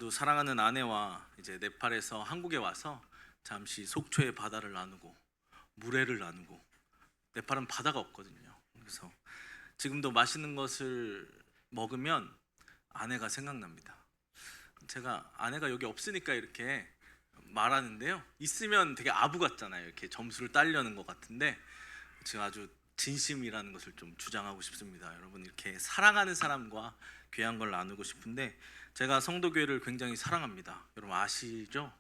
저도 사랑하는 아내와 이제 네팔에서 한국에 와서 잠시 속초의 바다를 나누고 물회를 나누고, 네팔은 바다가 없거든요. 그래서 지금도 맛있는 것을 먹으면 아내가 생각납니다. 제가 아내가 여기 없으니까 이렇게 말하는데요, 있으면 되게 아부 같잖아요. 이렇게 점수를 따려는 것 같은데 제가 아주 진심이라는 것을 좀 주장하고 싶습니다. 여러분, 이렇게 사랑하는 사람과 귀한 걸 나누고 싶은데, 제가 성도교회를 굉장히 사랑합니다. 여러분 아시죠?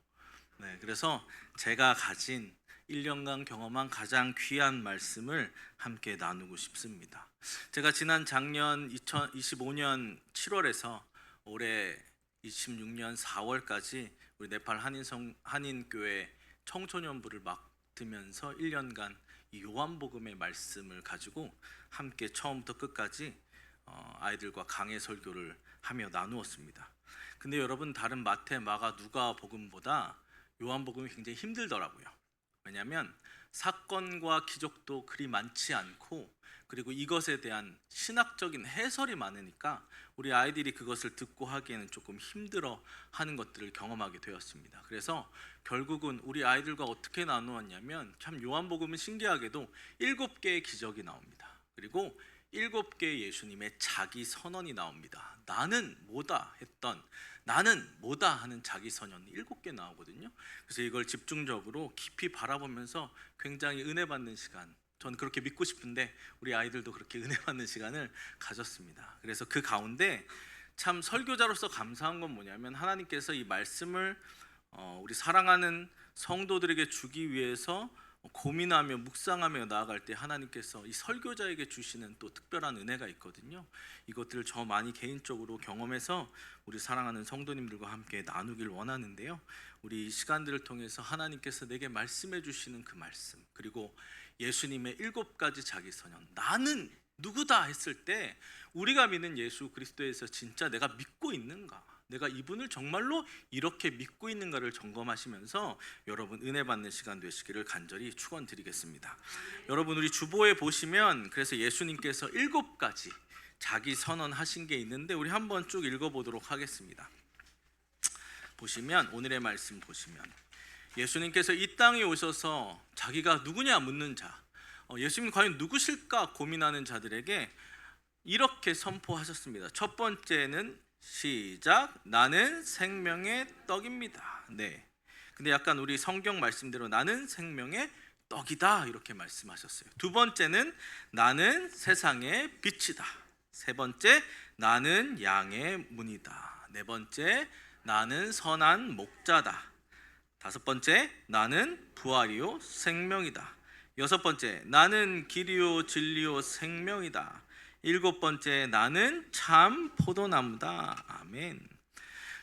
네, 그래서 제가 가진 1년간 경험한 가장 귀한 말씀을 함께 나누고 싶습니다. 제가 지난 작년 2025년 7월에서 올해 26년 4월까지 우리 네팔 한인교회 청소년부를 맡으면서 1년간 이 요한복음의 말씀을 가지고 함께 처음부터 끝까지 아이들과 강해 설교를 하며 나누었습니다. 근데 여러분, 다른 마태, 마가, 누가 복음보다 요한복음이 굉장히 힘들더라고요. 왜냐하면 사건과 기적도 그리 많지 않고, 그리고 이것에 대한 신학적인 해설이 많으니까 우리 아이들이 그것을 듣고 하기에는 조금 힘들어 하는 것들을 경험하게 되었습니다. 그래서 결국은 우리 아이들과 어떻게 나누었냐면, 참 요한복음은 신기하게도 7개의 기적이 나옵니다. 그리고 7개의 예수님의 자기 선언이 나옵니다. 나는 뭐다 했던, 나는 뭐다 하는 자기 선언이 7개 나오거든요. 그래서 이걸 집중적으로 깊이 바라보면서 굉장히 은혜 받는 시간, 전 그렇게 믿고 싶은데 우리 아이들도 그렇게 은혜 받는 시간을 가졌습니다. 그래서 그 가운데 참 설교자로서 감사한 건 뭐냐면, 하나님께서 이 말씀을 우리 사랑하는 성도들에게 주기 위해서 고민하며 묵상하며 나아갈 때 하나님께서 이 설교자에게 주시는 또 특별한 은혜가 있거든요. 이것들을 저 많이 개인적으로 경험해서 우리 사랑하는 성도님들과 함께 나누길 원하는데요, 우리 이 시간들을 통해서 하나님께서 내게 말씀해 주시는 그 말씀, 그리고 예수님의 7가지 자기 선언, 나는 누구다 했을 때 우리가 믿는 예수 그리스도에서 진짜 내가 믿고 있는가, 내가 이분을 정말로 이렇게 믿고 있는가를 점검하시면서 여러분 은혜 받는 시간 되시기를 간절히 축원드리겠습니다. 여러분, 우리 주보에 보시면 그래서 예수님께서 7가지 자기 선언하신 게 있는데, 우리 한번 쭉 읽어보도록 하겠습니다. 보시면, 오늘의 말씀 보시면 예수님께서 이 땅에 오셔서 자기가 누구냐 묻는 자, 예수님 과연 누구실까 고민하는 자들에게 이렇게 선포하셨습니다. 첫 번째는 시작, 나는 생명의 떡입니다. 네. 근데 약간 우리 성경 말씀대로 나는 생명의 떡이다 이렇게 말씀하셨어요. 두 번째는 나는 세상의 빛이다. 세 번째, 나는 양의 문이다. 네 번째, 나는 선한 목자다. 다섯 번째, 나는 부활이요 생명이다. 여섯 번째, 나는 길이요 진리요 생명이다. 일곱 번째, 나는 참 포도나무다. 아멘.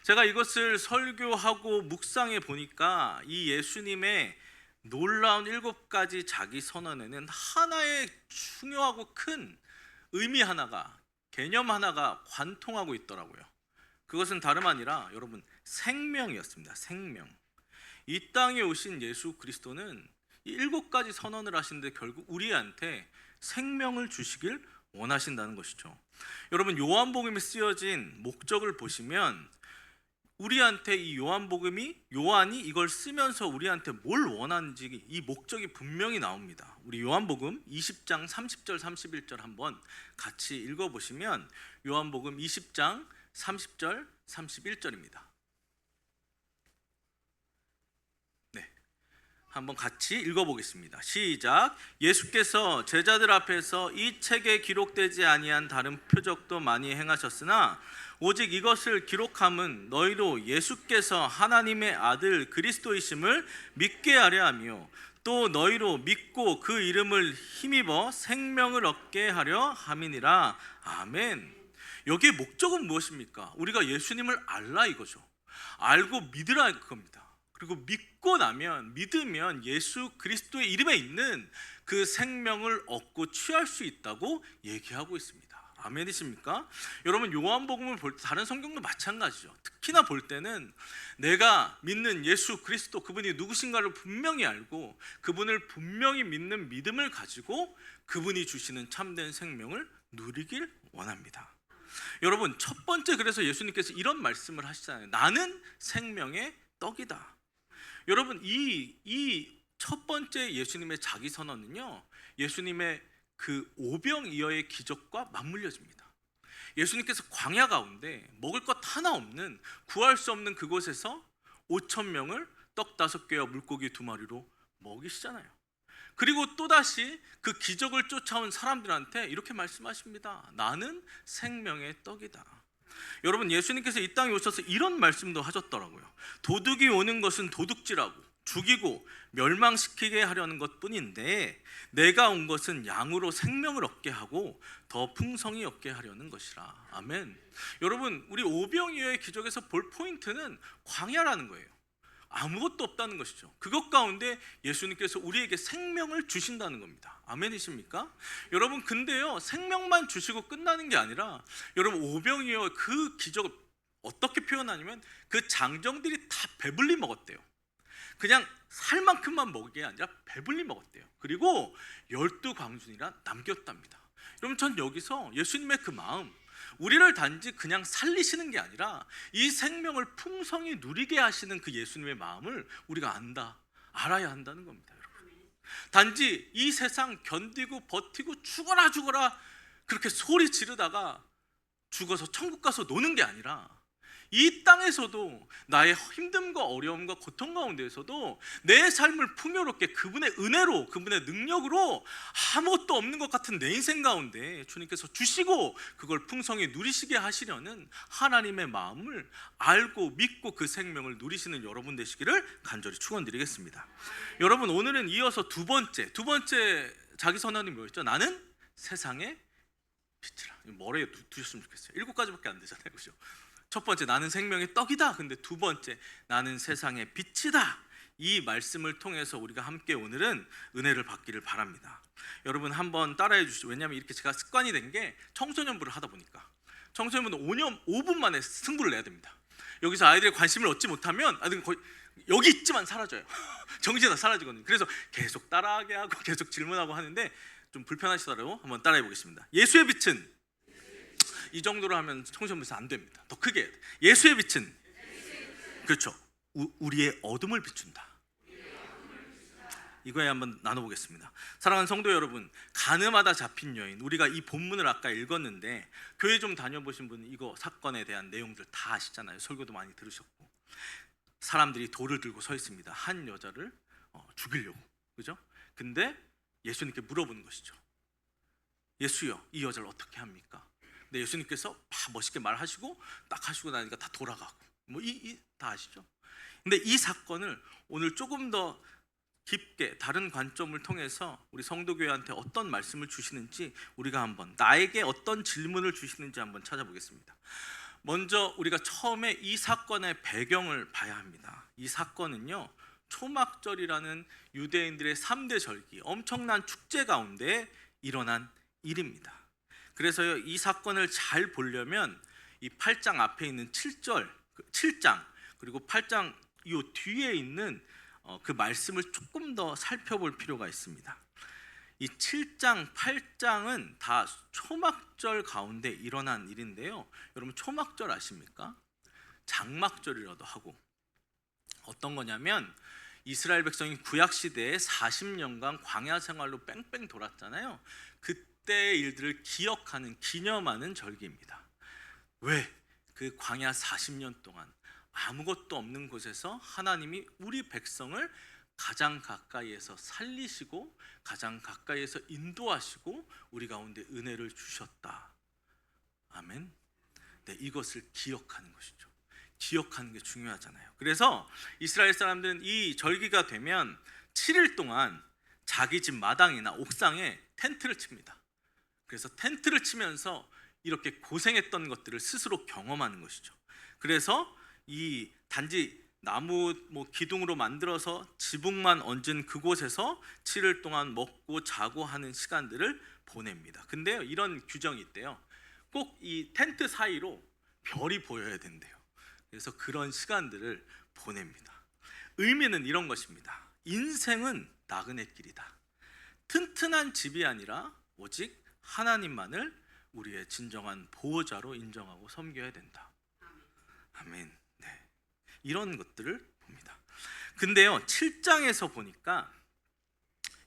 제가 이것을 설교하고 묵상해 보니까 이 예수님의 놀라운 7가지 자기 선언에는 하나의 중요하고 큰 의미 하나가, 개념 하나가 관통하고 있더라고요. 그것은 다름 아니라 여러분, 생명이었습니다. 생명. 이 땅에 오신 예수 그리스도는 이 7가지 선언을 하시는데 결국 우리한테 생명을 주시길 원하신다는 것이죠. 여러분, 요한복음에 쓰여진 목적을 보시면 우리한테 이 요한이 이걸 쓰면서 우리한테 뭘 원하는지 이 목적이 분명히 나옵니다. 우리 요한복음 20장 30절 31절 한번 같이 읽어보시면, 요한복음 20장 30절 31절입니다. 한번 같이 읽어보겠습니다. 시작. 예수께서 제자들 앞에서 이 책에 기록되지 아니한 다른 표적도 많이 행하셨으나 오직 이것을 기록함은 너희로 예수께서 하나님의 아들 그리스도이심을 믿게 하려 하며, 또 너희로 믿고 그 이름을 힘입어 생명을 얻게 하려 함이니라. 아멘. 여기에 목적은 무엇입니까? 우리가 예수님을 알라 이거죠. 알고 믿으라 이겁니다. 그리고 믿고 나면, 믿으면 예수 그리스도의 이름에 있는 그 생명을 얻고 취할 수 있다고 얘기하고 있습니다. 아멘이십니까? 여러분, 요한복음을 볼 때 다른 성경도 마찬가지죠. 특히나 볼 때는 내가 믿는 예수 그리스도, 그분이 누구신가를 분명히 알고 그분을 분명히 믿는 믿음을 가지고 그분이 주시는 참된 생명을 누리길 원합니다. 여러분, 첫 번째 그래서 예수님께서 이런 말씀을 하시잖아요. 나는 생명의 떡이다. 여러분, 이 첫 번째 예수님의 자기 선언은요, 예수님의 그 오병이어의 기적과 맞물려집니다. 예수님께서 광야 가운데 먹을 것 하나 없는, 구할 수 없는 그곳에서 5천 명을 떡 5개와 물고기 2마리로 먹이시잖아요. 그리고 또다시 그 기적을 쫓아온 사람들한테 이렇게 말씀하십니다. 나는 생명의 떡이다. 여러분, 예수님께서 이 땅에 오셔서 이런 말씀도 하셨더라고요. 도둑이 오는 것은 도둑질하고 죽이고 멸망시키게 하려는 것뿐인데 내가 온 것은 양으로 생명을 얻게 하고 더 풍성히 얻게 하려는 것이라. 아멘. 여러분, 우리 오병이어의 기적에서 볼 포인트는 광야라는 거예요. 아무것도 없다는 것이죠. 그것 가운데 예수님께서 우리에게 생명을 주신다는 겁니다. 아멘이십니까? 여러분, 근데요, 생명만 주시고 끝나는 게 아니라, 여러분, 오병이어 그 기적을 어떻게 표현하냐면 그 장정들이 다 배불리 먹었대요. 그냥 살 만큼만 먹은 게 아니라 배불리 먹었대요. 그리고 12광준이라 남겼답니다. 여러분, 전 여기서 예수님의 그 마음, 우리를 단지 그냥 살리시는 게 아니라 이 생명을 풍성히 누리게 하시는 그 예수님의 마음을 우리가 알아야 한다는 겁니다. 여러분, 단지 이 세상 견디고 버티고 죽어라 그렇게 소리 지르다가 죽어서 천국 가서 노는 게 아니라 이 땅에서도 나의 힘듦과 어려움과 고통 가운데에서도 내 삶을 풍요롭게 그분의 은혜로, 그분의 능력으로 아무것도 없는 것 같은 내 인생 가운데 주님께서 주시고 그걸 풍성히 누리시게 하시려는 하나님의 마음을 알고 믿고 그 생명을 누리시는 여러분 되시기를 간절히 축원드리겠습니다. 여러분, 오늘은 이어서 두 번째 자기 선언이 뭐였죠? 나는 세상의 빛이라. 머리에 두셨으면 좋겠어요. 7가지밖에 안 되잖아요, 그렇죠? 첫 번째, 나는 생명의 떡이다. 근데 두 번째, 나는 세상의 빛이다. 이 말씀을 통해서 우리가 함께 오늘은 은혜를 받기를 바랍니다. 여러분, 한번 따라해 주시죠. 왜냐하면 이렇게 제가 습관이 된 게 청소년부를 하다 보니까 청소년부는 5분 만에 승부를 내야 됩니다. 여기서 아이들의 관심을 얻지 못하면 아이들은 거의 여기 있지만 사라져요. 정신이 다 사라지거든요. 그래서 계속 따라하게 하고 계속 질문하고 하는데 좀 불편하시더라도 한번 따라해 보겠습니다. 예수의 빛은, 이 정도로 하면 청소년부에서 안 됩니다. 더 크게 해야 돼. 예수의 빛은, 그렇죠, 우리의 어둠을 비춘다. 이거에 한번 나눠보겠습니다. 사랑하는 성도 여러분, 가늠하다 잡힌 여인, 우리가 이 본문을 아까 읽었는데 교회 좀 다녀보신 분은 이거 사건에 대한 내용들 다 아시잖아요. 설교도 많이 들으셨고. 사람들이 돌을 들고 서 있습니다. 한 여자를 죽이려고, 그죠? 근데 예수님께 물어보는 것이죠. 예수여, 이 여자를 어떻게 합니까? 근데 예수님께서 멋있게 말하시고 딱 하시고 나니까 다 돌아가고, 다 아시죠? 근데 이 사건을 오늘 조금 더 깊게 다른 관점을 통해서 우리 성도교회한테 어떤 말씀을 주시는지 우리가 한번, 나에게 어떤 질문을 주시는지 한번 찾아보겠습니다. 먼저 우리가 처음에 이 사건의 배경을 봐야 합니다. 이 사건은요, 초막절이라는 유대인들의 3대 절기, 엄청난 축제 가운데 일어난 일입니다. 그래서 이 사건을 잘 보려면 이 8장 앞에 있는 7장 그리고 8장 이 뒤에 있는 그 말씀을 조금 더 살펴볼 필요가 있습니다. 이 7장, 8장은 다 초막절 가운데 일어난 일인데요. 여러분, 초막절 아십니까? 장막절이라도 하고, 어떤 거냐면 이스라엘 백성이 구약 시대에 40년간 광야 생활로 뺑뺑 돌았잖아요. 그때의 일들을 기념하는 절기입니다. 왜? 그 광야 40년 동안 아무것도 없는 곳에서 하나님이 우리 백성을 가장 가까이에서 살리시고 가장 가까이에서 인도하시고 우리 가운데 은혜를 주셨다. 아멘. 네, 이것을 기억하는 것이죠. 기억하는 게 중요하잖아요. 그래서 이스라엘 사람들은 이 절기가 되면 7일 동안 자기 집 마당이나 옥상에 텐트를 칩니다. 그래서 텐트를 치면서 이렇게 고생했던 것들을 스스로 경험하는 것이죠. 그래서 이 단지 나무 기둥으로 만들어서 지붕만 얹은 그곳에서 7일 동안 먹고 자고 하는 시간들을 보냅니다. 근데요, 이런 규정이 있대요. 꼭 이 텐트 사이로 별이 보여야 된대요. 그래서 그런 시간들을 보냅니다. 의미는 이런 것입니다. 인생은 나그네 길이다. 튼튼한 집이 아니라 오직 하나님만을 우리의 진정한 보호자로 인정하고 섬겨야 된다. 아멘. 네. 이런 것들을 봅니다. 근데요, 7장에서 보니까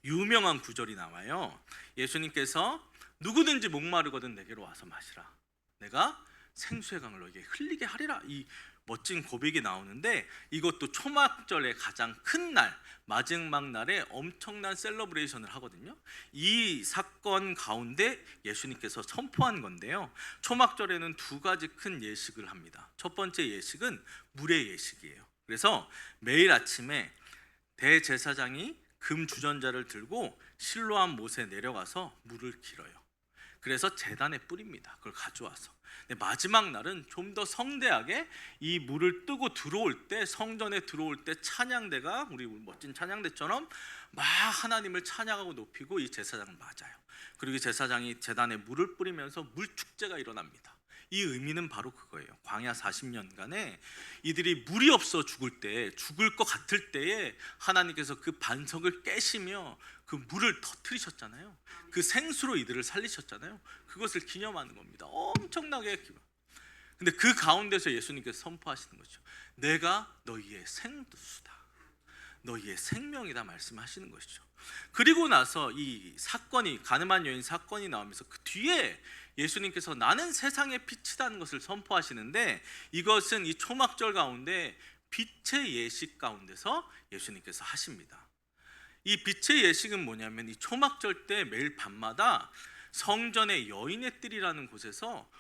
유명한 구절이 나와요. 예수님께서 누구든지 목마르거든 내게로 와서 마시라. 내가 생수의 강을 너에게 흘리게 하리라. 이 멋진 고백이 나오는데, 이것도 초막절의 가장 큰 날, 마지막 날에 엄청난 셀러브레이션을 하거든요. 이 사건 가운데 예수님께서 선포한 건데요, 초막절에는 두 가지 큰 예식을 합니다. 첫 번째 예식은 물의 예식이에요. 그래서 매일 아침에 대제사장이 금 주전자를 들고 실로암 못에 내려가서 물을 길어요. 그래서 제단에 뿌립니다. 그걸 가져와서. 마지막 날은 좀 더 성대하게 이 물을 뜨고 들어올 때, 성전에 들어올 때 찬양대가, 우리 멋진 찬양대처럼 막 하나님을 찬양하고 높이고 이 제사장을 맞아요. 그리고 이 제사장이 제단에 물을 뿌리면서 물축제가 일어납니다. 이 의미는 바로 그거예요. 광야 40년간에 이들이 물이 없어 죽을 때, 죽을 것 같을 때에 하나님께서 그 반석을 깨시며 그 물을 터뜨리셨잖아요. 그 생수로 이들을 살리셨잖아요. 그것을 기념하는 겁니다. 엄청나게 기념. 근데 그 가운데서 예수님께서 선포하시는 거죠. 내가 너희의 생수다, 너희의 생명이다 말씀하시는 것이죠. 그리고 나서 이 사건이, 가늠한 여인 사건이 나오면서 그 뒤에 예수님께서 나는 세상의 빛이라는 것을 선포하시는데, 이것은 이 초막절 가운데 빛의 예식 가운데서 예수님께서 하십니다. 이 빛의 예식은 뭐냐면, 이 초막절 때 매일 밤마다 성전의 여인의 뜰이라는 곳에서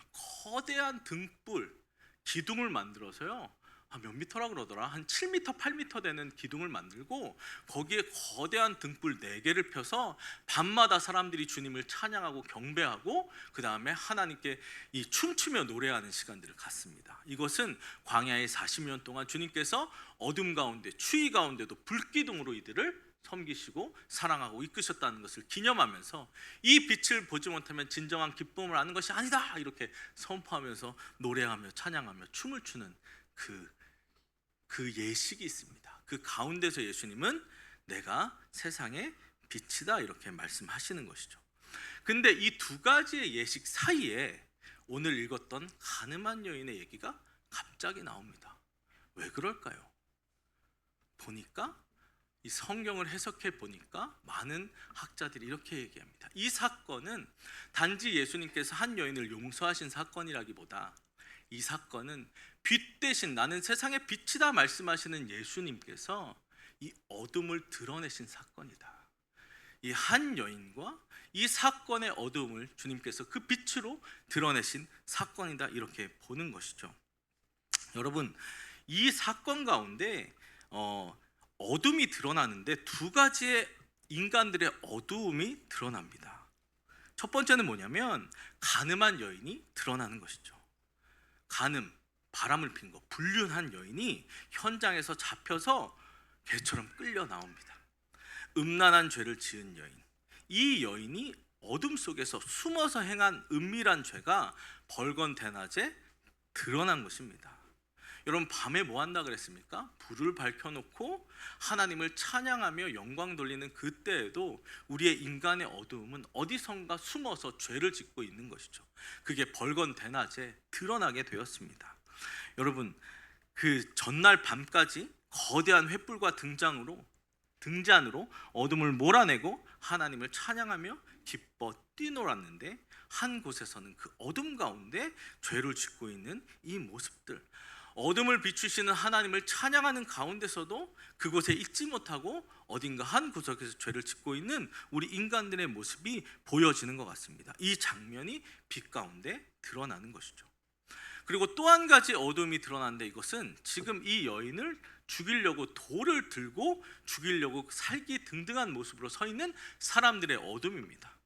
거대한 등불, 기둥을 만들어서요, 몇 미터라 그러더라, 한 7미터, 8미터 되는 기둥을 만들고 거기에 거대한 등불 4개를 펴서 밤마다 사람들이 주님을 찬양하고 경배하고 그 다음에 하나님께 이 춤추며 노래하는 시간들을 갖습니다. 이것은 광야의 40년 동안 주님께서 어둠 가운데, 추위 가운데도 불기둥으로 이들을 섬기시고 사랑하고 이끄셨다는 것을 기념하면서, 이 빛을 보지 못하면 진정한 기쁨을 아는 것이 아니다, 이렇게 선포하면서 노래하며 찬양하며 춤을 추는 그 예식이 있습니다. 그 가운데서 예수님은 내가 세상의 빛이다 이렇게 말씀하시는 것이죠. 근데 이 두 가지의 예식 사이에 오늘 읽었던 가늠한 여인의 얘기가 갑자기 나옵니다. 왜 그럴까요? 보니까, 이 성경을 해석해 보니까 많은 학자들이 이렇게 얘기합니다. 이 사건은 단지 예수님께서 한 여인을 용서하신 사건이라기보다, 이 사건은 빛 대신 나는 세상의 빛이다 말씀하시는 예수님께서 이 어둠을 드러내신 사건이다. 이 한 여인과 이 사건의 어둠을 주님께서 그 빛으로 드러내신 사건이다, 이렇게 보는 것이죠. 여러분, 이 사건 가운데 어둠이 드러나는데 두 가지의 인간들의 어두움이 드러납니다. 첫 번째는 뭐냐면 가늠한 여인이 드러나는 것이죠. 가늠, 바람을 핀 거, 불륜한 여인이 현장에서 잡혀서 개처럼 끌려 나옵니다. 음란한 죄를 지은 여인, 이 여인이 어둠 속에서 숨어서 행한 은밀한 죄가 벌건 대낮에 드러난 것입니다. 여러분, 밤에 뭐 한다 그랬습니까? 불을 밝혀놓고 하나님을 찬양하며 영광 돌리는 그때에도 우리의 인간의 어두움은 어디선가 숨어서 죄를 짓고 있는 것이죠. 그게 벌건 대낮에 드러나게 되었습니다. 여러분, 그 전날 밤까지 거대한 횃불과 등잔으로 어둠을 몰아내고 하나님을 찬양하며 기뻐 뛰놀았는데, 한 곳에서는 그 어둠 가운데 죄를 짓고 있는 이 모습들, 어둠을 비추시는 하나님을 찬양하는 가운데서도 그곳에 있지 못하고 어딘가 한 구석에서 죄를 짓고 있는 우리 인간들의 모습이 보여지는 것 같습니다. 이 장면이 빛 가운데 드러나는 것이죠. 그리고 또 한 가지 어둠이 드러났는데, 이것은 지금 이 여인을 죽이려고 돌을 들고 죽이려고 살기 등등한 모습으로 서 있는 사람들의 어둠입니다.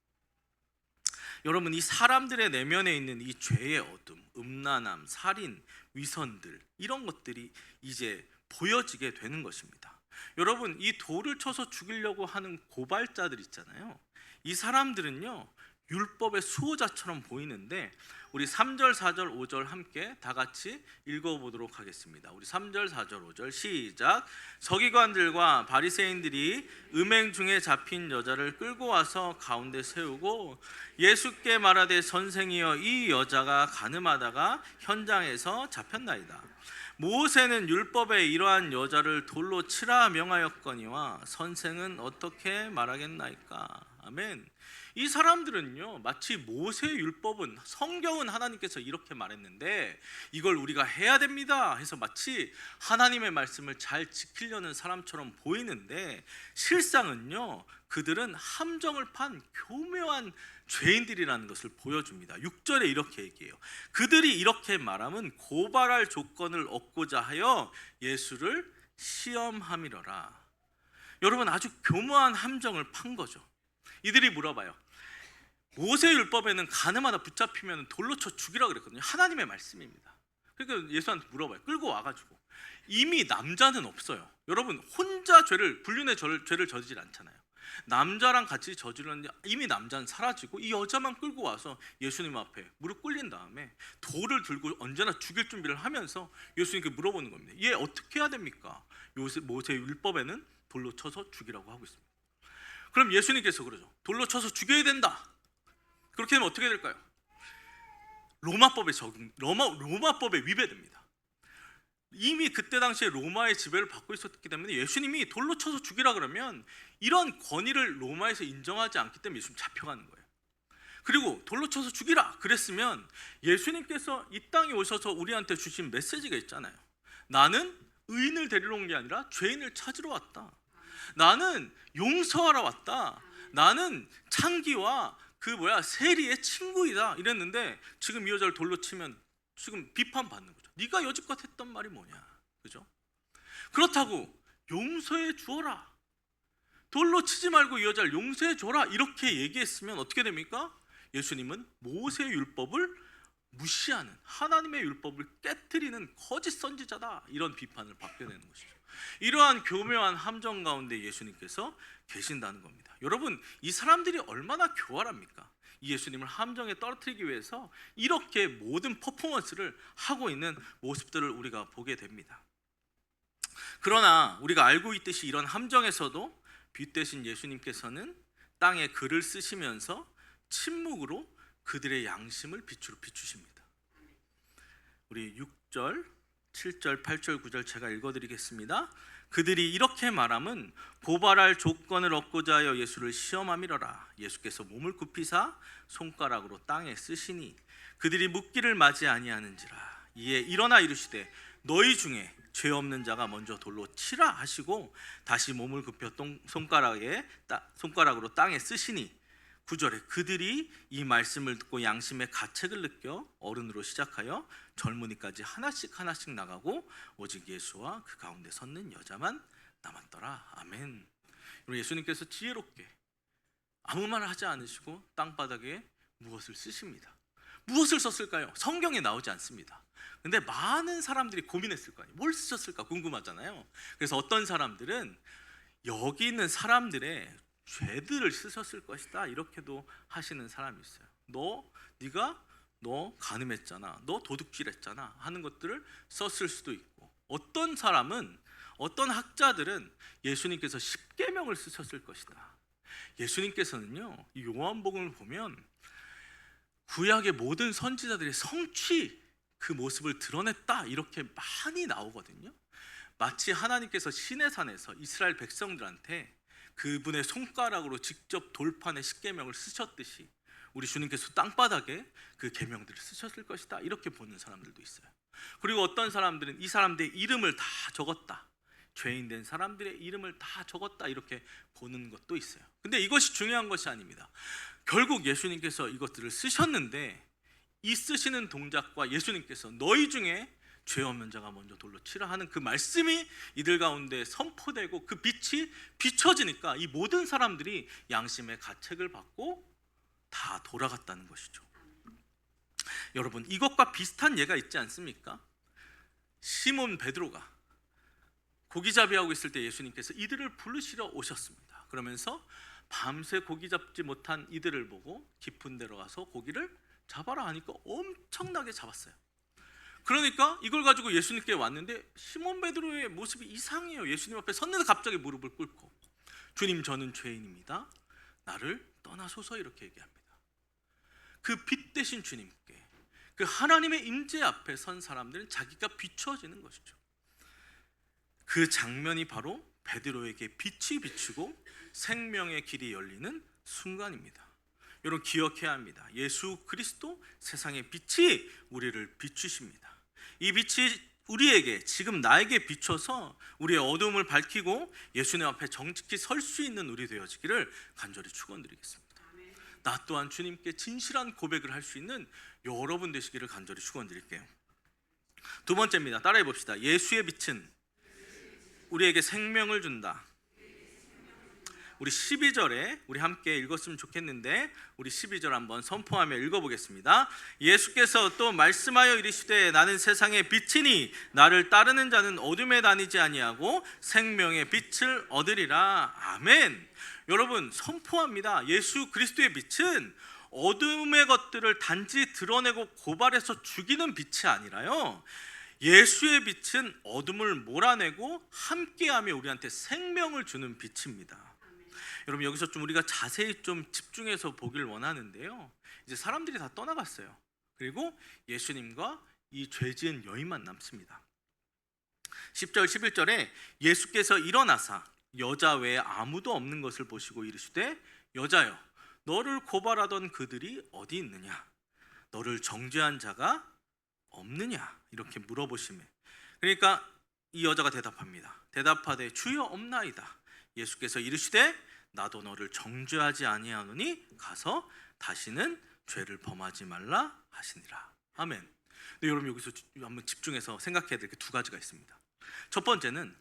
여러분, 이 사람들의 내면에 있는 이 죄의 어둠, 음란함, 살인, 위선들, 이런 것들이 이제 보여지게 되는 것입니다. 여러분, 이 돌을 쳐서 죽이려고 하는 고발자들 있잖아요. 이 사람들은요, 율법의 수호자처럼 보이는데 우리 3절, 4절, 5절 함께 다 같이 읽어보도록 하겠습니다. 우리 3절, 4절, 5절 시작. 서기관들과 바리새인들이 음행 중에 잡힌 여자를 끌고 와서 가운데 세우고 예수께 말하되 선생이여 이 여자가 간음하다가 현장에서 잡혔나이다. 모세는 율법에 이러한 여자를 돌로 치라 명하였거니와 선생은 어떻게 말하겠나이까. 아멘. 이 사람들은요, 마치 모세의 율법은, 성경은 하나님께서 이렇게 말했는데 이걸 우리가 해야 됩니다 해서 마치 하나님의 말씀을 잘 지키려는 사람처럼 보이는데 실상은요, 그들은 함정을 판 교묘한 죄인들이라는 것을 보여줍니다. 6절에 이렇게 얘기해요. 그들이 이렇게 말하면 고발할 조건을 얻고자 하여 예수를 시험함이러라. 여러분, 아주 교묘한 함정을 판 거죠. 이들이 물어봐요. 모세 율법에는 간음하다 붙잡히면 돌로 쳐 죽이라 그랬거든요. 하나님의 말씀입니다. 그러니까 예수한테 물어봐요. 끌고 와가지고. 이미 남자는 없어요. 여러분, 혼자 불륜의 죄를 저지르지 않잖아요. 남자랑 같이 저지르는데 이미 남자는 사라지고 이 여자만 끌고 와서 예수님 앞에 무릎 꿇린 다음에 돌을 들고 언제나 죽일 준비를 하면서 예수님께 물어보는 겁니다. 얘 어떻게 해야 됩니까? 모세 율법에는 돌로 쳐서 죽이라고 하고 있습니다. 그럼 예수님께서 그러죠. 돌로 쳐서 죽여야 된다. 그렇게 되면 어떻게 될까요? 로마법에 위배됩니다. 이미 그때 당시에 로마의 지배를 받고 있었기 때문에 예수님이 돌로 쳐서 죽이라 그러면 이런 권위를 로마에서 인정하지 않기 때문에 예수님 잡혀가는 거예요. 그리고 돌로 쳐서 죽이라 그랬으면 예수님께서 이 땅에 오셔서 우리한테 주신 메시지가 있잖아요. 나는 의인을 데리러 온 게 아니라 죄인을 찾으러 왔다. 나는 용서하러 왔다. 나는 창기와 세리의 친구이다 이랬는데 지금 이 여자를 돌로 치면 지금 비판받는 거죠. 네가 여지껏 했던 말이 뭐냐, 그죠? 그렇다고 용서해 주어라, 돌로 치지 말고 이 여자를 용서해 줘라 이렇게 얘기했으면 어떻게 됩니까? 예수님은 모세의 율법을 무시하는, 하나님의 율법을 깨트리는 거짓 선지자다 이런 비판을 받게 되는 것이죠. 이러한 교묘한 함정 가운데 예수님께서 계신다는 겁니다. 여러분, 이 사람들이 얼마나 교활합니까? 이 예수님을 함정에 떨어뜨리기 위해서 이렇게 모든 퍼포먼스를 하고 있는 모습들을 우리가 보게 됩니다. 그러나 우리가 알고 있듯이 이런 함정에서도 빛 대신 예수님께서는 땅에 글을 쓰시면서 침묵으로 그들의 양심을 빛으로 비추십니다. 우리 6절, 7절, 8절, 9절 제가 읽어드리겠습니다. 그들이 이렇게 말함은 고발할 조건을 얻고자 하여 예수를 시험함이러라. 예수께서 몸을 굽히사 손가락으로 땅에 쓰시니 그들이 묻기를 맞이 아니하는지라. 이에 일어나 이르시되 너희 중에 죄 없는 자가 먼저 돌로 치라 하시고 다시 몸을 굽혀 손가락으로 땅에 쓰시니 9절에 그들이 이 말씀을 듣고 양심의 가책을 느껴 어른으로 시작하여 젊은이까지 하나씩 나가고 오직 예수와 그 가운데 섰는 여자만 남았더라. 아멘. 예수님께서 지혜롭게 아무 말 하지 않으시고 땅바닥에 무엇을 쓰십니다. 무엇을 썼을까요? 성경에 나오지 않습니다. 근데 많은 사람들이 고민했을 거 아니에요. 뭘 쓰셨을까 궁금하잖아요. 그래서 어떤 사람들은 여기 있는 사람들의 죄들을 쓰셨을 것이다 이렇게도 하시는 사람이 있어요. 너 간음했잖아, 너 도둑질했잖아 하는 것들을 썼을 수도 있고, 어떤 학자들은 예수님께서 십계명을 쓰셨을 것이다. 예수님께서는요, 이 요한복음을 보면 구약의 모든 선지자들의 성취 그 모습을 드러냈다 이렇게 많이 나오거든요. 마치 하나님께서 시내산에서 이스라엘 백성들한테 그분의 손가락으로 직접 돌판에 십계명을 쓰셨듯이 우리 주님께서 땅바닥에 그 계명들을 쓰셨을 것이다 이렇게 보는 사람들도 있어요. 그리고 어떤 사람들은 이 사람들의 이름을 다 적었다, 죄인 된 사람들의 이름을 다 적었다 이렇게 보는 것도 있어요. 근데 이것이 중요한 것이 아닙니다. 결국 예수님께서 이것들을 쓰셨는데 이 쓰시는 동작과 예수님께서 너희 중에 죄 없는 자가 먼저 돌로 치라 하는 그 말씀이 이들 가운데 선포되고 그 빛이 비춰지니까 이 모든 사람들이 양심의 가책을 받고 다 돌아갔다는 것이죠. 여러분, 이것과 비슷한 예가 있지 않습니까? 시몬 베드로가 고기잡이하고 있을 때 예수님께서 이들을 부르시러 오셨습니다. 그러면서 밤새 고기 잡지 못한 이들을 보고 깊은 데로 가서 고기를 잡아라 하니까 엄청나게 잡았어요. 그러니까 이걸 가지고 예수님께 왔는데 시몬 베드로의 모습이 이상해요. 예수님 앞에 섰는데 갑자기 무릎을 꿇고 주님, 저는 죄인입니다. 나를 떠나소서 이렇게 얘기합니다. 그 빛 대신 주님께, 그 하나님의 임재 앞에 선 사람들은 자기가 비추어지는 것이죠. 그 장면이 바로 베드로에게 빛이 비추고 생명의 길이 열리는 순간입니다. 여러분 기억해야 합니다. 예수 그리스도 세상의 빛이 우리를 비추십니다. 이 빛이 우리에게, 지금 나에게 비춰서 우리의 어두움을 밝히고 예수님 앞에 정직히 설 수 있는 우리 되어지기를 간절히 축원드리겠습니다. 나 또한 주님께 진실한 고백을 할 수 있는 여러분 되시기를 간절히 축원드릴게요. 두 번째입니다. 따라해 봅시다. 예수의 빛은 우리에게 생명을 준다. 우리 12절에 우리 함께 읽었으면 좋겠는데 우리 12절 한번 선포하며 읽어보겠습니다. 예수께서 또 말씀하여 이르시되 나는 세상의 빛이니 나를 따르는 자는 어둠에 다니지 아니하고 생명의 빛을 얻으리라. 아멘. 여러분 선포합니다. 예수 그리스도의 빛은 어둠의 것들을 단지 드러내고 고발해서 죽이는 빛이 아니라요, 예수의 빛은 어둠을 몰아내고 함께하며 우리한테 생명을 주는 빛입니다. 여러분 여기서 좀 우리가 자세히 좀 집중해서 보길 원하는데요, 이제 사람들이 다 떠나갔어요. 그리고 예수님과 이 죄지은 여인만 남습니다. 10절 11절에 예수께서 일어나사 여자 외에 아무도 없는 것을 보시고 이르시되 여자여 너를 고발하던 그들이 어디 있느냐, 너를 정죄한 자가 없느냐 이렇게 물어보시며, 그러니까 이 여자가 대답합니다. 대답하되 주여 없나이다. 예수께서 이르시되 나도 너를 정죄하지 아니하노니 가서 다시는 죄를 범하지 말라 하시니라. 아멘. 근데 여러분 여기서 한번 집중해서 생각해야 될 게 두 가지가 있습니다. 첫 번째는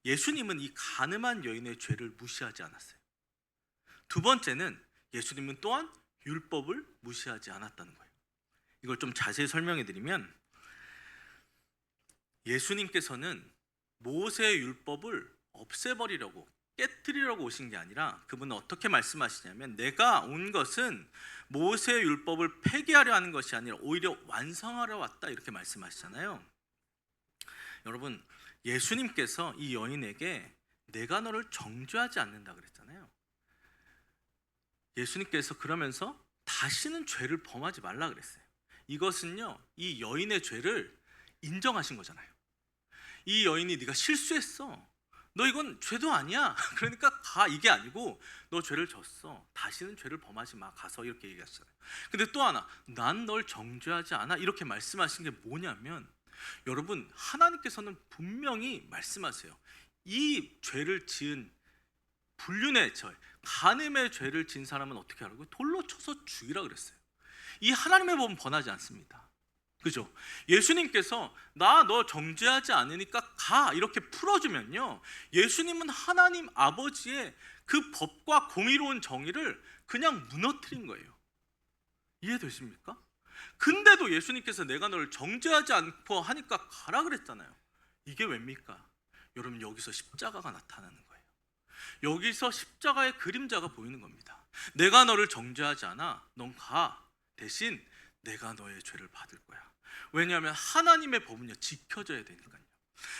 예수님은 이 간음한 여인의 죄를 무시하지 않았어요. 두 번째는 예수님은 또한 율법을 무시하지 않았다는 거예요. 이걸 좀 자세히 설명해 드리면, 예수님께서는 모세의 율법을 없애버리려고, 깨뜨리려고 오신 게 아니라 그분은 어떻게 말씀하시냐면, 내가 온 것은 모세의 율법을 폐기하려 하는 것이 아니라 오히려 완성하려 왔다 이렇게 말씀하시잖아요. 여러분 예수님께서 이 여인에게 내가 너를 정죄하지 않는다 그랬잖아요. 예수님께서 그러면서 다시는 죄를 범하지 말라 그랬어요. 이것은요, 이 여인의 죄를 인정하신 거잖아요. 이 여인이 네가 실수했어, 너 이건 죄도 아니야, 그러니까 가, 이게 아니고 너 죄를 졌어, 다시는 죄를 범하지 마, 가서, 이렇게 얘기하시잖아요. 근데 또 하나, 난 널 정죄하지 않아 이렇게 말씀하신 게 뭐냐면, 여러분 하나님께서는 분명히 말씀하세요. 이 죄를 지은 불륜의 죄, 간음의 죄를 지은 사람은 어떻게 하라고? 돌로 쳐서 죽이라 그랬어요. 이 하나님의 법은 번하지 않습니다. 그죠? 예수님께서 나 너 정죄하지 않으니까 가 이렇게 풀어주면요, 예수님은 하나님 아버지의 그 법과 공의로운 정의를 그냥 무너뜨린 거예요. 이해되십니까? 근데도 예수님께서 내가 너를 정죄하지 않고 하니까 가라 그랬잖아요. 이게 왜입니까? 여러분 여기서 십자가가 나타나는 거예요. 여기서 십자가의 그림자가 보이는 겁니다. 내가 너를 정죄하지 않아, 넌 가. 대신 내가 너의 죄를 받을 거야. 왜냐하면 하나님의 법은요 지켜져야 되니까요.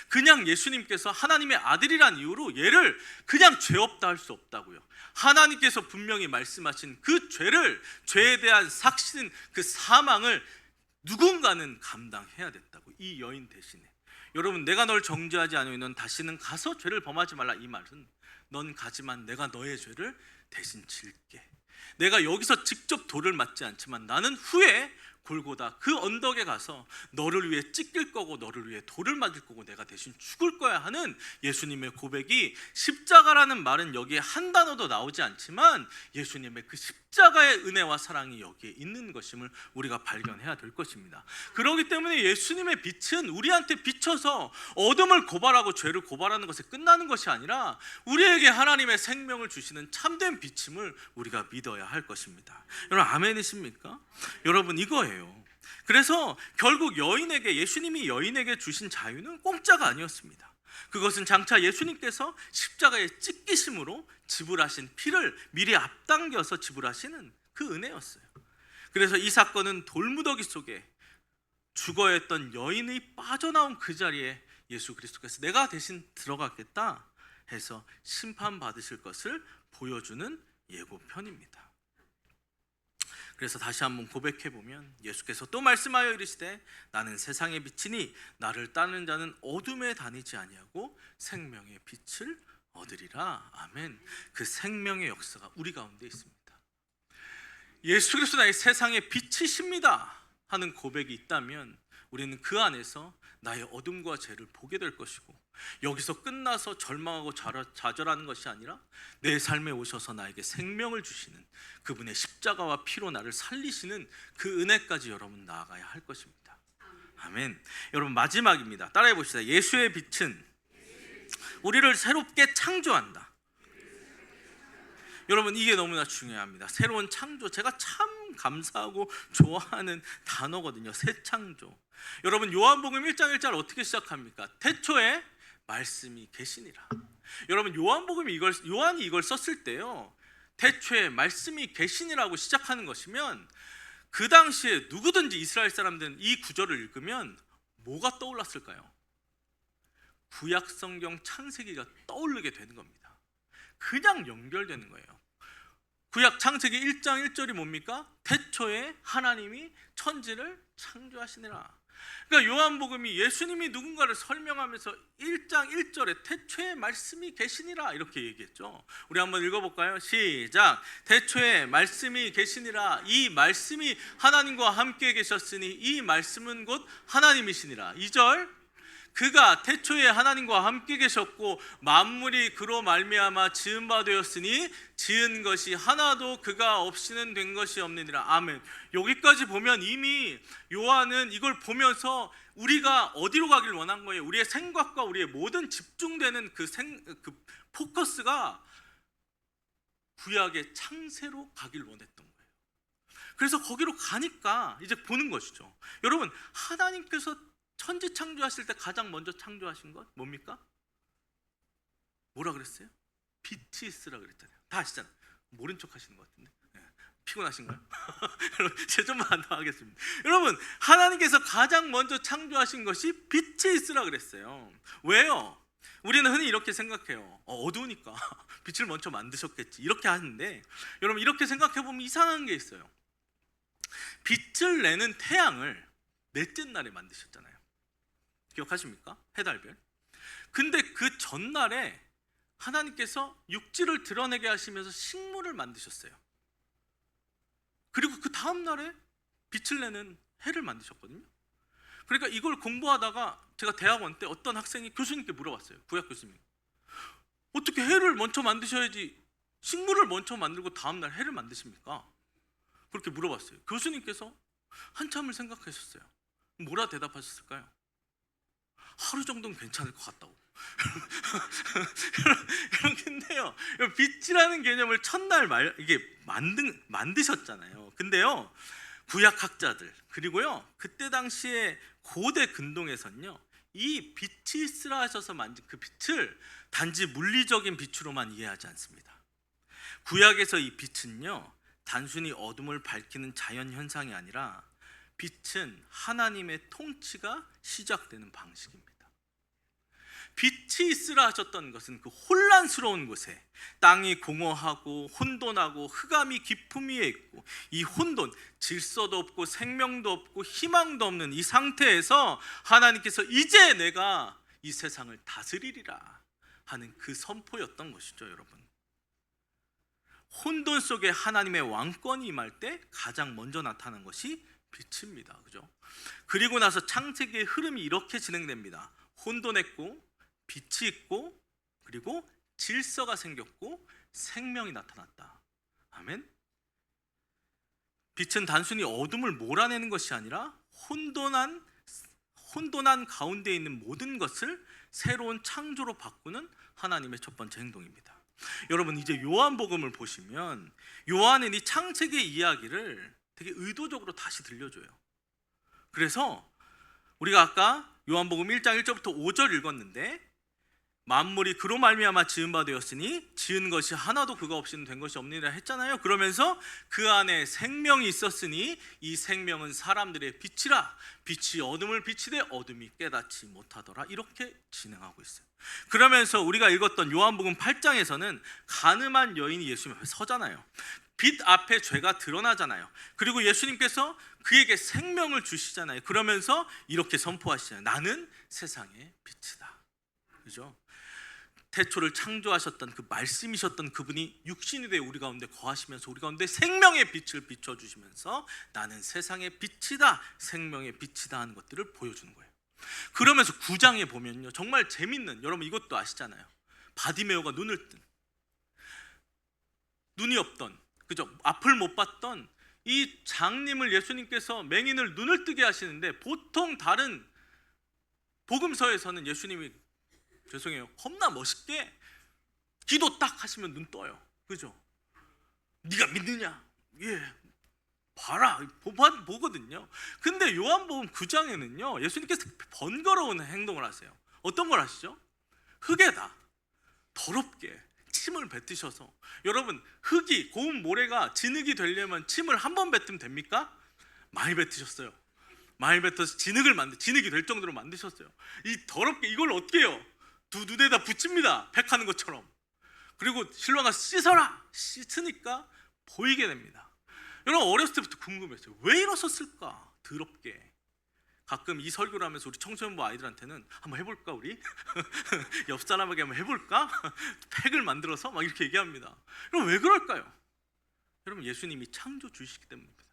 그냥 예수님께서 하나님의 아들이란 이유로 얘를 그냥 죄 없다 할 수 없다고요. 하나님께서 분명히 말씀하신 그 죄를, 죄에 대한 삭신, 그 사망을 누군가는 감당해야 됐다고, 이 여인 대신에. 여러분 내가 널 정죄하지 않으면 넌 다시는 가서 죄를 범하지 말라, 이 말은 넌 가지만 내가 너의 죄를 대신 질게. 내가 여기서 직접 돌을 맞지 않지만 나는 후에 골고다 그 언덕에 가서 너를 위해 찢길 거고 너를 위해 돌을 맞을 거고 내가 대신 죽을 거야 하는 예수님의 고백이, 십자가라는 말은 여기에 한 단어도 나오지 않지만 예수님의 그 십자가의 은혜와 사랑이 여기에 있는 것임을 우리가 발견해야 될 것입니다. 그렇기 때문에 예수님의 빛은 우리한테 비춰서 어둠을 고발하고 죄를 고발하는 것에 끝나는 것이 아니라 우리에게 하나님의 생명을 주시는 참된 빛임을 우리가 믿어야 할 것입니다. 여러분 아멘이십니까? 여러분 이거예요. 그래서 결국 여인에게, 예수님이 여인에게 주신 자유는 공짜가 아니었습니다. 그것은 장차 예수님께서 십자가에 찢기심으로 지불하신 피를 미리 앞당겨서 지불하시는 그 은혜였어요. 그래서 이 사건은 돌무더기 속에 죽어야 했던 여인이 빠져나온 그 자리에 예수 그리스도께서 내가 대신 들어가겠다 해서 심판받으실 것을 보여주는 예고편입니다. 그래서 다시 한번 고백해 보면 예수께서 또 말씀하여 이르시되 나는 세상의 빛이니 나를 따르는 자는 어둠에 다니지 아니하고 생명의 빛을 얻으리라. 아멘. 그 생명의 역사가 우리 가운데 있습니다. 예수 그리스도 나의 세상의 빛이십니다 하는 고백이 있다면 우리는 그 안에서 나의 어둠과 죄를 보게 될 것이고, 여기서 끝나서 절망하고 좌절하는 것이 아니라 내 삶에 오셔서 나에게 생명을 주시는 그분의 십자가와 피로 나를 살리시는 그 은혜까지 여러분 나아가야 할 것입니다. 아멘. 여러분 마지막입니다. 따라해 봅시다. 예수의 빛은 우리를 새롭게 창조한다. 여러분 이게 너무나 중요합니다. 새로운 창조, 제가 참 감사하고 좋아하는 단어거든요. 새 창조. 여러분 요한복음 1장 1절 어떻게 시작합니까? 태초에 말씀이 계시니라. 여러분 요한이 이걸 썼을 때요, 태초에 말씀이 계시니라고 시작하는 것이면 그 당시에 누구든지 이스라엘 사람들은 이 구절을 읽으면 뭐가 떠올랐을까요? 구약 성경 창세기가 떠오르게 되는 겁니다. 그냥 연결되는 거예요. 구약 창세기 1장 1절이 뭡니까? 태초에 하나님이 천지를 창조하시니라. 그러니까 요한복음이 예수님이 누군가를 설명하면서 1장 1절에 태초에 말씀이 계시니라 이렇게 얘기했죠. 우리 한번 읽어볼까요? 시작. 태초에 말씀이 계시니라. 이 말씀이 하나님과 함께 계셨으니 이 말씀은 곧 하나님이시니라. 2절. 그가 태초에 하나님과 함께 계셨고 만물이 그로 말미암아 지은 바 되었으니 지은 것이 하나도 그가 없이는 된 것이 없느니라. 아멘. 여기까지 보면 이미 요한은 이걸 보면서 우리가 어디로 가길 원한 거예요? 우리의 생각과 우리의 모든 집중되는 그 포커스가 구약의 창세로 가길 원했던 거예요. 그래서 거기로 가니까 이제 보는 것이죠. 여러분 하나님께서 천지 창조하실 때 가장 먼저 창조하신 것 뭡니까? 뭐라 그랬어요? 빛이 있으라 그랬잖아요. 다 아시잖아요. 모른 척 하시는 것 같은데 피곤하신가요? 여러분 제 좀만 더 하겠습니다. 여러분 하나님께서 가장 먼저 창조하신 것이 빛이 있으라 그랬어요. 왜요? 우리는 흔히 이렇게 생각해요. 어두우니까 빛을 먼저 만드셨겠지 이렇게 하는데, 여러분 이렇게 생각해 보면 이상한 게 있어요. 빛을 내는 태양을 넷째 날에 만드셨잖아요. 기억하십니까? 해달별. 근데 그 전날에 하나님께서 육지를 드러내게 하시면서 식물을 만드셨어요. 그리고 그 다음 날에 빛을 내는 해를 만드셨거든요. 그러니까 이걸 공부하다가 제가 대학원 때 어떤 학생이 교수님께 물어봤어요. 구약 교수님, 어떻게 해를 먼저 만드셔야지 식물을 먼저 만들고 다음 날 해를 만드십니까? 그렇게 물어봤어요. 교수님께서 한참을 생각하셨어요. 뭐라 대답하셨을까요? 하루 정도는 괜찮을 것 같다고. 근데요, 빛이라는 개념을 첫날 이게 만드셨잖아요. 근데요, 구약학자들 그리고요 그때 당시에 고대 근동에서는요 이 빛이 있으라 하셔서 만든 그 빛을 단지 물리적인 빛으로만 이해하지 않습니다. 구약에서 이 빛은요 단순히 어둠을 밝히는 자연 현상이 아니라 빛은 하나님의 통치가 시작되는 방식입니다. 빛이 있으라 하셨던 것은 그 혼란스러운 곳에 땅이 공허하고 혼돈하고 흑암이 깊음 위에 있고, 이 혼돈, 질서도 없고 생명도 없고 희망도 없는 이 상태에서 하나님께서 이제 내가 이 세상을 다스리리라 하는 그 선포였던 것이죠. 여러분, 혼돈 속에 하나님의 왕권이 임할 때 가장 먼저 나타난 것이 빛입니다. 그죠? 그리고 나서 창세기의 흐름이 이렇게 진행됩니다. 혼돈했고 빛이 있고 그리고 질서가 생겼고 생명이 나타났다. 아멘. 빛은 단순히 어둠을 몰아내는 것이 아니라 혼돈한 가운데 있는 모든 것을 새로운 창조로 바꾸는 하나님의 첫 번째 행동입니다. 여러분 이제 요한복음을 보시면 요한은 이 창세기 이야기를 되게 의도적으로 다시 들려줘요. 그래서 우리가 아까 요한복음 1장 1절부터 5절 읽었는데 만물이 그로 말미암아 지은 바 되었으니 지은 것이 하나도 그가 없이는 된 것이 없느니라 했잖아요. 그러면서 그 안에 생명이 있었으니 이 생명은 사람들의 빛이라. 빛이 어둠을 비치되 어둠이 깨닫지 못하더라. 이렇게 진행하고 있어요. 그러면서 우리가 읽었던 요한복음 8장에서는 가늠한 여인이 예수님 앞에 서잖아요. 빛 앞에 죄가 드러나잖아요. 그리고 예수님께서 그에게 생명을 주시잖아요. 그러면서 이렇게 선포하시잖아요. 나는 세상의 빛이다. 그죠? 태초를 창조하셨던 그 말씀이셨던 그분이 육신이 되어 우리 가운데 거하시면서 우리 가운데 생명의 빛을 비춰주시면서 나는 세상의 빛이다, 생명의 빛이다 하는 것들을 보여주는 거예요. 그러면서 9장에 보면요, 정말 재밌는, 여러분 이것도 아시잖아요. 바디메오가 눈을 뜬, 눈이 없던, 그죠? 앞을 못 봤던 이 장님을 예수님께서 맹인을 눈을 뜨게 하시는데, 보통 다른 복음서에서는 예수님이 죄송해요, 겁나 멋있게 기도 딱 하시면 눈 떠요. 그죠? 네가 믿느냐? 예, 봐라, 보거든요. 근데 요한복음 9장에는요 예수님께서 번거로운 행동을 하세요. 어떤 걸 하시죠? 흙에다 더럽게 침을 뱉으셔서, 여러분 흙이, 고운 모래가 진흙이 되려면 침을 한 번 뱉으면 됩니까? 많이 뱉으셨어요. 많이 뱉어서 진흙이 될 정도로 만드셨어요. 이 더럽게, 이걸 어떻게 해요? 두 눈에다 붙입니다. 팩하는 것처럼. 그리고 신랑아 씻어라. 씻으니까 보이게 됩니다. 여러분 어렸을 때부터 궁금했어요. 왜 이러셨을까? 더럽게. 가끔 이 설교를 하면서 우리 청소년부 아이들한테는 한번 해볼까 우리? 옆 사람에게 한번 해볼까? 팩을 만들어서 막 이렇게 얘기합니다. 여러분 왜 그럴까요? 여러분 예수님이 창조주시기 때문입니다.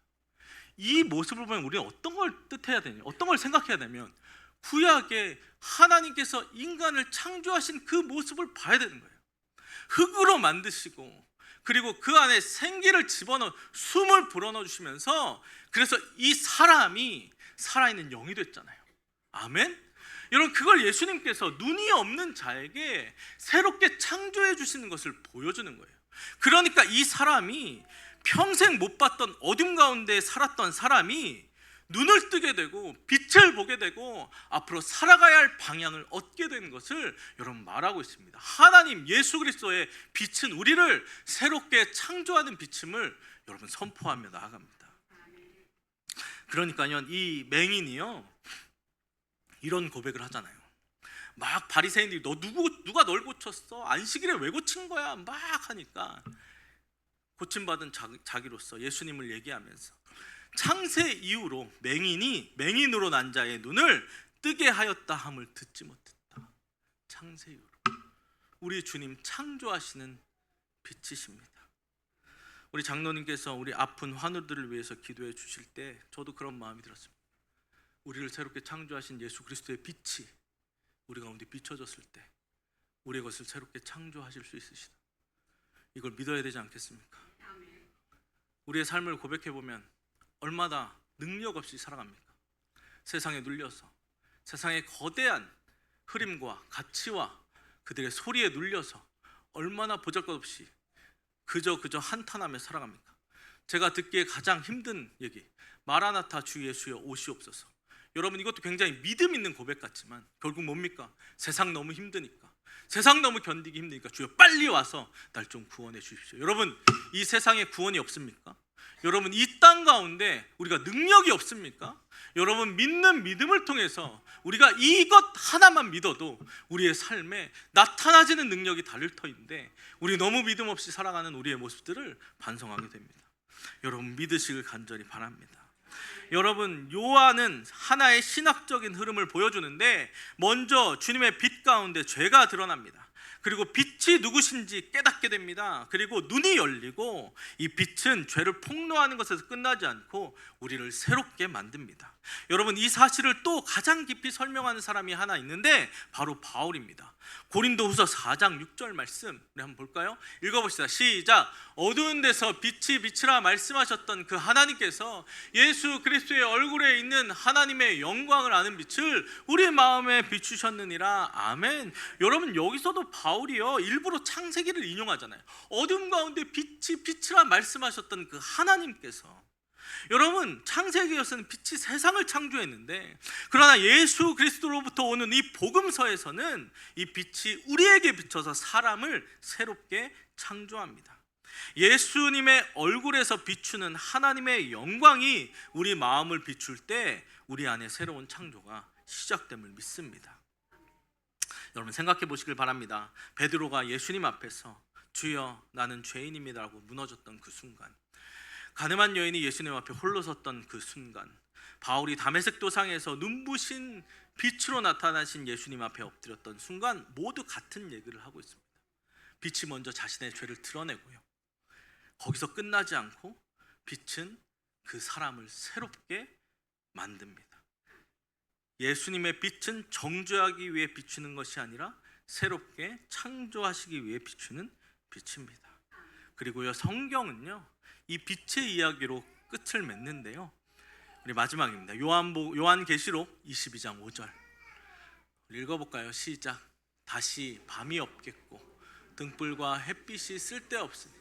이 모습을 보면 우리는 어떤 걸 뜻해야 되냐, 어떤 걸 생각해야 되면, 구약에 하나님께서 인간을 창조하신 그 모습을 봐야 되는 거예요. 흙으로 만드시고, 그리고 그 안에 생기를 집어넣어 숨을 불어넣어 주시면서, 그래서 이 사람이 살아있는 영이 됐잖아요. 아멘? 여러분 그걸 예수님께서 눈이 없는 자에게 새롭게 창조해 주시는 것을 보여주는 거예요. 그러니까 이 사람이 평생 못 봤던 어둠 가운데 살았던 사람이 눈을 뜨게 되고 빛을 보게 되고 앞으로 살아가야 할 방향을 얻게 되는 것을 여러분 말하고 있습니다. 하나님 예수 그리스도의 빛은 우리를 새롭게 창조하는 빛임을 여러분 선포하며 나아갑니다. 그러니까요 이 맹인이요 이런 고백을 하잖아요. 막 바리새인들이 누가 널 고쳤어? 안식일에 왜 고친 거야? 막 하니까 고침받은 자기로서 예수님을 얘기하면서 창세 이후로 맹인이 맹인으로 난 자의 눈을 뜨게 하였다 함을 듣지 못했다. 창세 이후로 우리 주님 창조하시는 빛이십니다. 우리 장로님께서 우리 아픈 환우들을 위해서 기도해 주실 때 저도 그런 마음이 들었습니다. 우리를 새롭게 창조하신 예수 그리스도의 빛이 우리 가운데 비춰졌을 때 우리의 것을 새롭게 창조하실 수 있으시다. 이걸 믿어야 되지 않겠습니까? 우리의 삶을 고백해보면 얼마나 능력 없이 살아갑니까? 세상에 눌려서, 세상의 거대한 흐림과 가치와 그들의 소리에 눌려서 얼마나 보잘것없이 그저 한탄하며 살아갑니까? 제가 듣기에 가장 힘든 얘기, 마라나타 주 예수여 오시옵소서. 여러분 이것도 굉장히 믿음 있는 고백 같지만 결국 뭡니까? 세상 너무 힘드니까, 세상 너무 견디기 힘드니까 주여 빨리 와서 날 좀 구원해 주십시오. 여러분 이 세상에 구원이 없습니까? 여러분 이 땅 가운데 우리가 능력이 없습니까? 여러분 믿는 믿음을 통해서 우리가 이것 하나만 믿어도 우리의 삶에 나타나지는 능력이 다를 터인데 우리 너무 믿음 없이 살아가는 우리의 모습들을 반성하게 됩니다. 여러분 믿으시길 간절히 바랍니다. 여러분 요한은 하나의 신학적인 흐름을 보여주는데 먼저 주님의 빛 가운데 죄가 드러납니다. 그리고 빛이 누구신지 깨닫게 됩니다. 그리고 눈이 열리고 이 빛은 죄를 폭로하는 것에서 끝나지 않고 우리를 새롭게 만듭니다. 여러분 이 사실을 또 가장 깊이 설명하는 사람이 하나 있는데 바로 바울입니다. 고린도후서 4장 6절 말씀 우리 한번 볼까요? 읽어봅시다. 시작. 어두운 데서 빛이 비치라 말씀하셨던 그 하나님께서 예수 그리스도의 얼굴에 있는 하나님의 영광을 아는 빛을 우리 마음에 비추셨느니라. 아멘. 여러분 여기서도 바울이요 일부러 창세기를 인용하잖아요. 어둠 가운데 빛이 비치라 말씀하셨던 그 하나님께서 여러분, 창세기에서는 빛이 세상을 창조했는데, 그러나 예수 그리스도로부터 오는 이 복음서에서는 이 빛이 우리에게 비춰서 사람을 새롭게 창조합니다. 예수님의 얼굴에서 비추는 하나님의 영광이 우리 마음을 비출 때 우리 안에 새로운 창조가 시작됨을 믿습니다. 여러분, 생각해 보시길 바랍니다. 베드로가 예수님 앞에서 주여 나는 죄인입니다라고 무너졌던 그 순간, 가늠한 여인이 예수님 앞에 홀로 섰던 그 순간, 바울이 다메섹 도상에서 눈부신 빛으로 나타나신 예수님 앞에 엎드렸던 순간, 모두 같은 얘기를 하고 있습니다. 빛이 먼저 자신의 죄를 드러내고요, 거기서 끝나지 않고 빛은 그 사람을 새롭게 만듭니다. 예수님의 빛은 정죄하기 위해 비추는 것이 아니라 새롭게 창조하시기 위해 비추는 빛입니다. 그리고요, 성경은요 이 빛의 이야기로 끝을 맺는데요, 우리 마지막입니다. 요한계시록 22장 5절 읽어볼까요? 시작. 다시 밤이 없겠고 등불과 햇빛이 쓸데없으니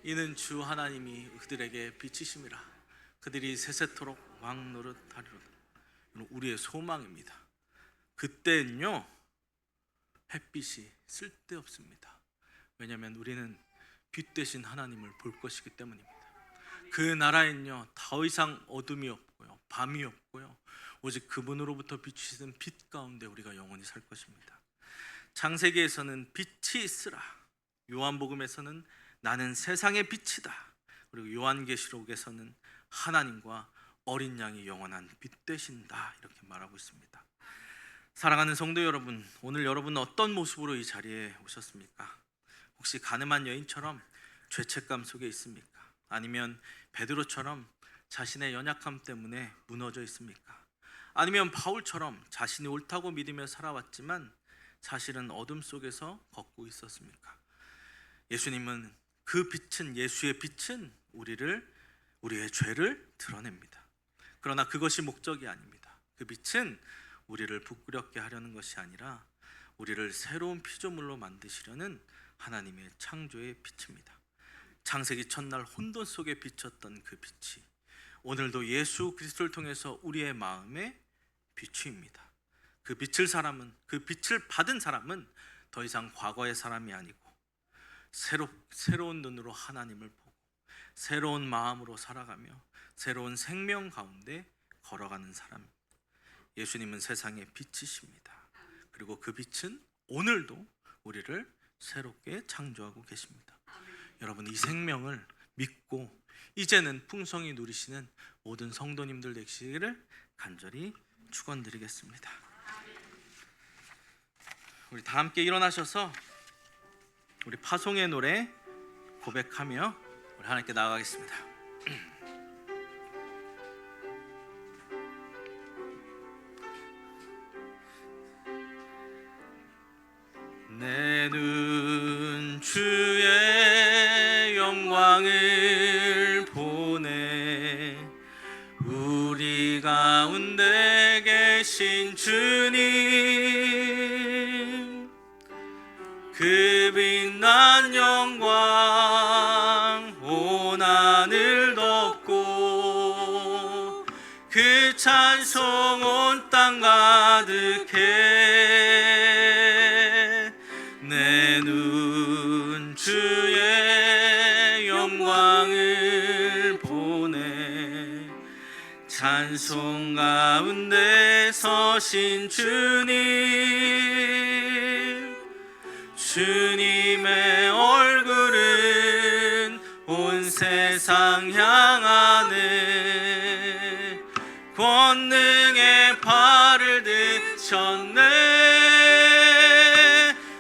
이는 주 하나님이 그들에게 빛이심이라. 그들이 세세토록 왕노릇하리로다. 우리의 소망입니다. 그때는요 햇빛이 쓸데없습니다. 왜냐하면 우리는 빛 대신 하나님을 볼 것이기 때문입니다. 그 나라엔요 더 이상 어둠이 없고요, 밤이 없고요, 오직 그분으로부터 비추시는 빛 가운데 우리가 영원히 살 것입니다. 창세기에서는 빛이 있으라, 요한복음에서는 나는 세상의 빛이다, 그리고 요한계시록에서는 하나님과 어린 양이 영원한 빛 되신다, 이렇게 말하고 있습니다. 사랑하는 성도 여러분, 오늘 여러분은 어떤 모습으로 이 자리에 오셨습니까? 혹시 가늠한 여인처럼 죄책감 속에 있습니까? 아니면 베드로처럼 자신의 연약함 때문에 무너져 있습니까? 아니면 바울처럼 자신이 옳다고 믿으며 살아왔지만 사실은 어둠 속에서 걷고 있었습니까? 예수님은 그 빛은, 예수의 빛은 우리의 죄를 드러냅니다. 그러나 그것이 목적이 아닙니다. 그 빛은 우리를 부끄럽게 하려는 것이 아니라 우리를 새로운 피조물로 만드시려는 하나님의 창조의 빛입니다. 창세기 첫날 혼돈 속에 비쳤던 그 빛이 오늘도 예수 그리스도를 통해서 우리의 마음에 비추입니다. 그 빛을 받은 사람은 더 이상 과거의 사람이 아니고 새로운 눈으로 하나님을 보고 새로운 마음으로 살아가며 새로운 생명 가운데 걸어가는 사람. 예수님은 세상의 빛이십니다. 그리고 그 빛은 오늘도 우리를 새롭게 창조하고 계십니다. 여러분, 이 생명을 믿고 이제는 풍성히 누리시는 모든 성도님들 되시기를 간절히 축원드리겠습니다. 우리 다 함께 일어나셔서 우리 파송의 노래 고백하며 우리 하나님께 나아가겠습니다. 내 눈 주의 영광을 보네. 우리 가운데 계신 주님, 그 빛난 영광 온 하늘 덮고 그 찬송 온 땅 가득해. 내 눈 주의 영광을 보네. 찬송 가운데 서신 주님, 주님의 얼굴은 온 세상 향하네. 권능의 발을 드셨네.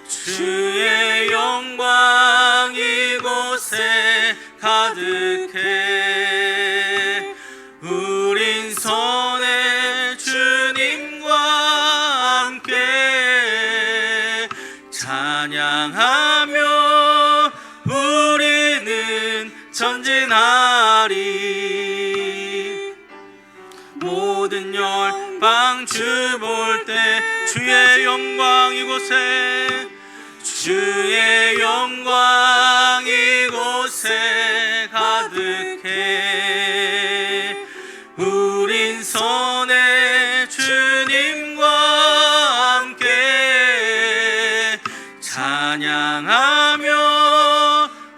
주의 영광 이곳에 가득해. 우린 선의 주님과 함께 찬양하며 우리는 전진하리. 모든 열방 주 볼 때 주의 영광 이곳에, 주의 영광 이곳에 가득해. 찬양하며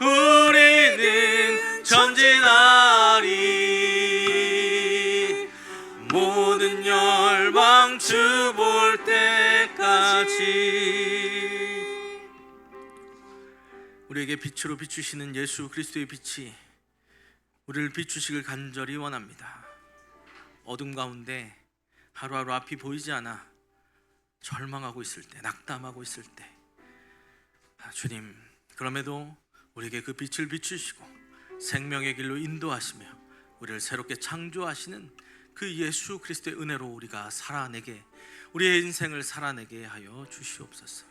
우리는 전진하리. 모든 열방 주 볼 때까지. 우리에게 빛으로 비추시는 예수 그리스도의 빛이 우리를 비추시길 간절히 원합니다. 어둠 가운데 하루하루 앞이 보이지 않아 절망하고 있을 때, 낙담하고 있을 때, 주님, 그럼에도 우리에게 그 빛을 비추시고 생명의 길로 인도하시며 우리를 새롭게 창조하시는 그 예수 그리스도의 은혜로 우리가 살아내게, 우리의 인생을 살아내게 하여 주시옵소서.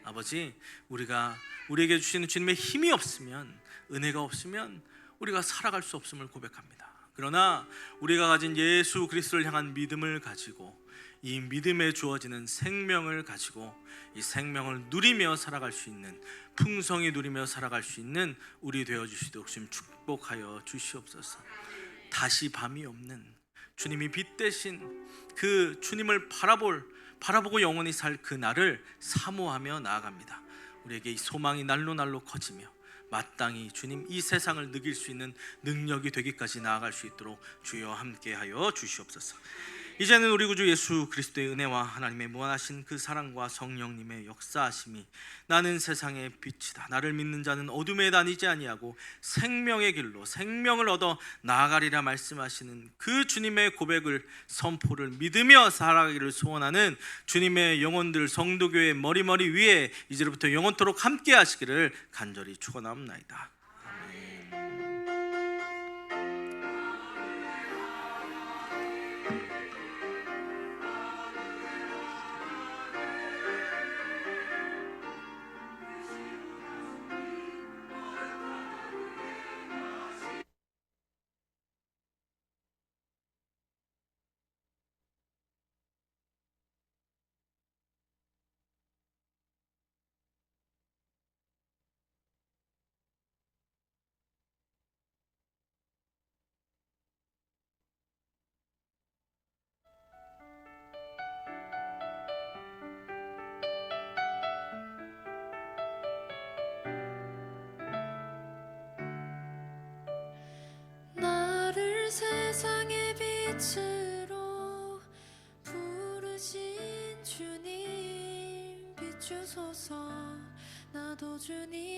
아버지, 우리에게 주시는 주님의 힘이 없으면, 은혜가 없으면 우리가 살아갈 수 없음을 고백합니다. 그러나 우리가 가진 예수 그리스도를 향한 믿음을 가지고, 이 믿음에 주어지는 생명을 가지고 이 생명을 누리며 살아갈 수 있는, 풍성히 누리며 살아갈 수 있는 우리 되어 주시도록 주님 축복하여 주시옵소서. 다시 밤이 없는 주님이 빛 대신 그 주님을 바라보고 영원히 살 그 날을 사모하며 나아갑니다. 우리에게 이 소망이 날로 날로 커지며 마땅히 주님 이 세상을 느낄 수 있는 능력이 되기까지 나아갈 수 있도록 주여 함께하여 주시옵소서. 이제는 우리 구주 예수 그리스도의 은혜와 하나님의 무한하신 그 사랑과 성령님의 역사하심이, 나는 세상의 빛이다, 나를 믿는 자는 어둠에 다니지 아니하고 생명의 길로 생명을 얻어 나아가리라 말씀하시는 그 주님의 고백을, 선포를 믿으며 살아가기를 소원하는 주님의 영혼들, 성도교회 머리머리 위에 이제부터 영원토록 함께 하시기를 간절히 축원하옵나이다. 나를 세상의 빛으로 부르신 주님, 비추소서. 나도 주님